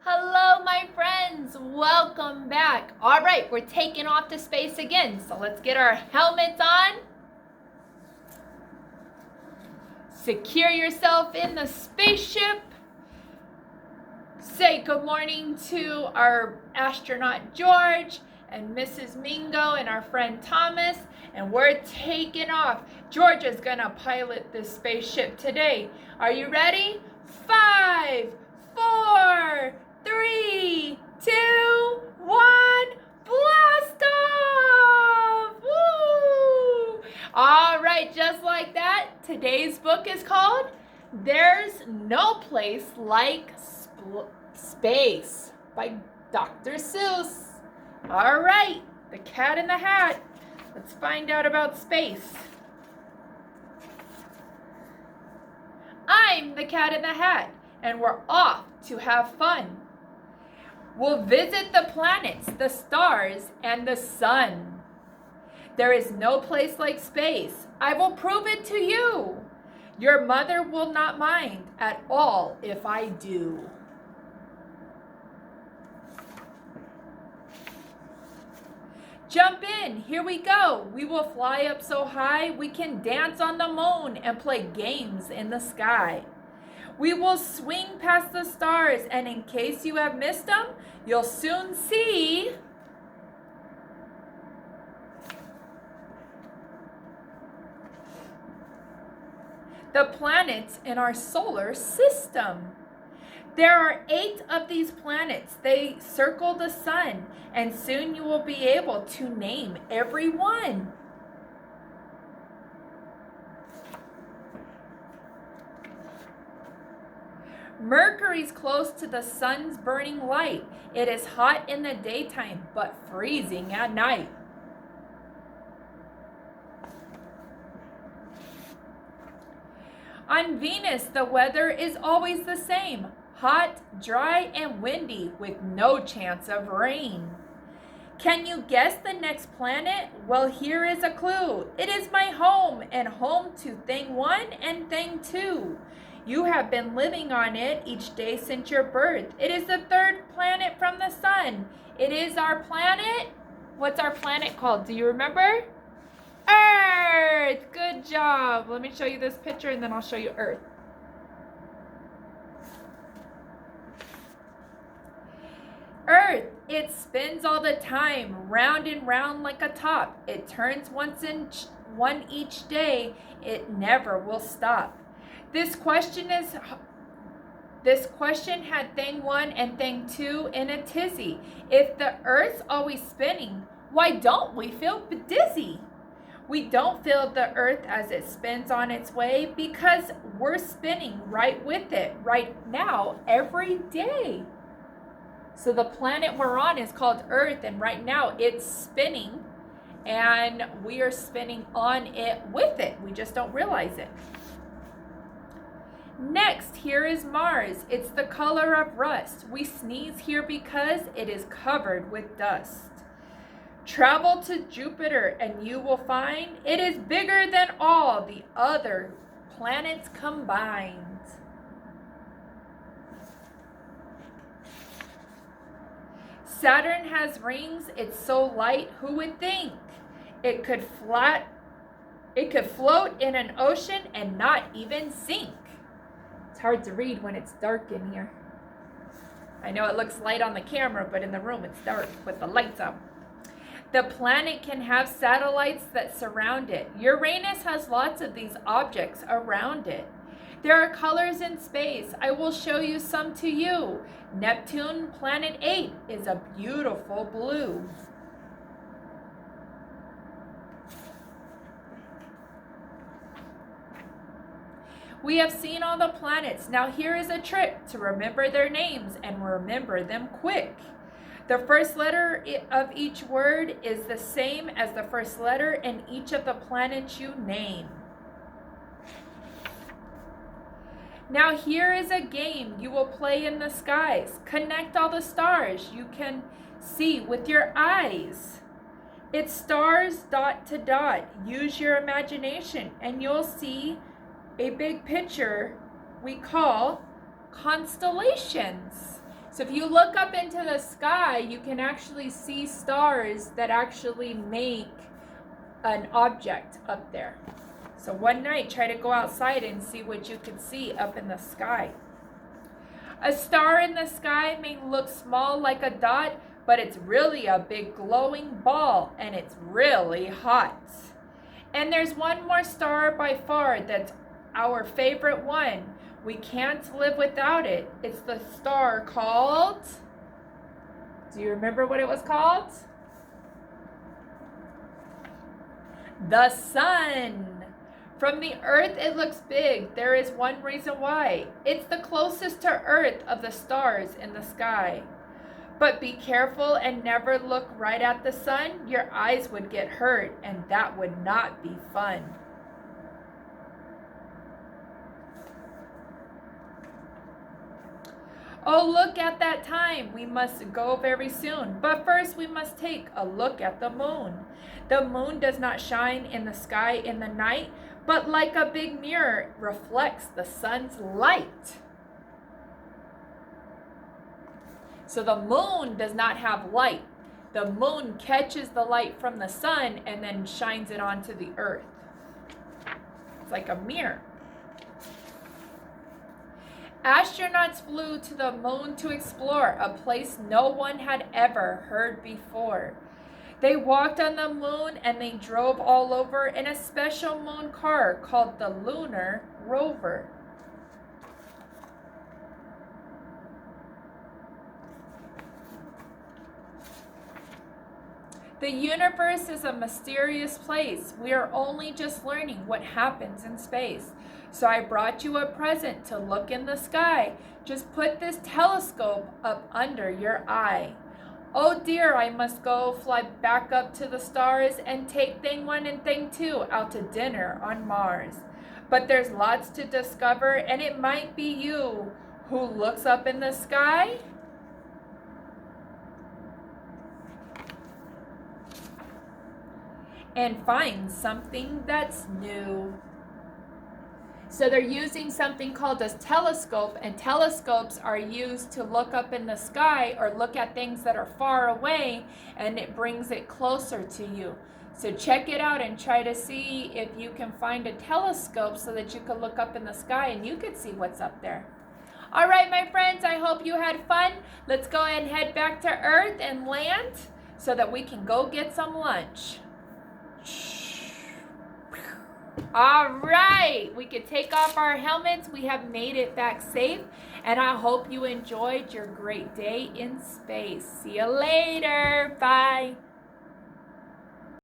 Hello, my friends. Welcome back. All right, we're taking off to space again. So let's get our helmets on. Secure yourself in the spaceship. Say good morning to our astronaut George and Mrs. Mingo and our friend Thomas. And we're taking off. George is going to pilot this spaceship today. Are you ready? 5, 4, 3, 2, 1, blast off! Woo! All right, just like that, today's book is called There's No Place Like Space by Dr. Seuss. All right, the Cat in the Hat. Let's find out about space. I'm the Cat in the Hat, and we're off to have fun. We'll visit the planets, the stars, and the sun. There is no place like space. I will prove it to you. Your mother will not mind at all if I do. Jump in, here we go. We will fly up so high we can dance on the moon and play games in the sky. We will swing past the stars, and in case you have missed them, you'll soon see the planets in our solar system. There are 8 of these planets. They circle the sun, and soon you will be able to name every one. Mercury's close to the sun's burning light. It is hot in the daytime, but freezing at night. On Venus, the weather is always the same. Hot, dry, and windy with no chance of rain. Can you guess the next planet? Well, here is a clue. It is my home, and home to thing 1 and thing 2. You have been living on it each day since your birth. It is the 3rd planet from the sun. It is our planet. What's our planet called? Do you remember? Earth! Good job. Let me show you this picture and then I'll show you Earth. Earth, it spins all the time, round and round like a top. It turns one each day. It never will stop. This question had thing 1 and thing 2 in a tizzy. If the Earth's always spinning, why don't we feel dizzy? We don't feel the Earth as it spins on its way because we're spinning right with it right now every day. So the planet we're on is called Earth, and right now it's spinning and we are spinning on it with it. We just don't realize it. Next, here is Mars. It's the color of rust. We sneeze here because it is covered with dust. Travel to Jupiter and you will find it is bigger than all the other planets combined. Saturn has rings. It's so light, who would think? It could float in an ocean and not even sink. It's hard to read when it's dark in here. I know it looks light on the camera, but in the room it's dark with the lights up. The planet can have satellites that surround it. Uranus has lots of these objects around it. There are colors in space. I will show you some to you. Neptune, planet 8, is a beautiful blue. We have seen all the planets. Now here is a trick to remember their names and remember them quick. The first letter of each word is the same as the first letter in each of the planets you name. Now here is a game you will play in the skies. Connect all the stars you can see with your eyes. It's stars dot to dot. Use your imagination and you'll see a big picture we call constellations. So if you look up into the sky, you can actually see stars that actually make an object up there. So one night, try to go outside and see what you can see up in the sky. A star in the sky may look small like a dot, but it's really a big glowing ball, and it's really hot. And there's one more star by far that's our favorite one. We can't live without it. It's the star called... Do you remember what it was called? The sun. From the earth it looks big. There is one reason why. It's the closest to earth of the stars in the sky. But be careful and never look right at the sun. Your eyes would get hurt, and that would not be fun. Oh, look at that time. We must go very soon. But first we must take a look at the moon. The moon does not shine in the sky in the night, but like a big mirror reflects the sun's light. So the moon does not have light. The moon catches the light from the sun and then shines it onto the earth. It's like a mirror. Astronauts flew to the moon to explore a place no one had ever heard before. They walked on the moon and they drove all over in a special moon car called the Lunar Rover. The universe is a mysterious place. We are only just learning what happens in space. So I brought you a present to look in the sky. Just put this telescope up under your eye. Oh dear, I must go fly back up to the stars and take thing 1 and thing 2 out to dinner on Mars. But there's lots to discover, and it might be you who looks up in the sky and finds something that's new. So they're using something called a telescope, and telescopes are used to look up in the sky or look at things that are far away, and it brings it closer to you. So check it out and try to see if you can find a telescope so that you can look up in the sky and you can see what's up there. All right, my friends, I hope you had fun. Let's go ahead and head back to Earth and land so that we can go get some lunch. All right, we can take off our helmets. We have made it back safe, and I hope you enjoyed your great day in space. See you later. Bye.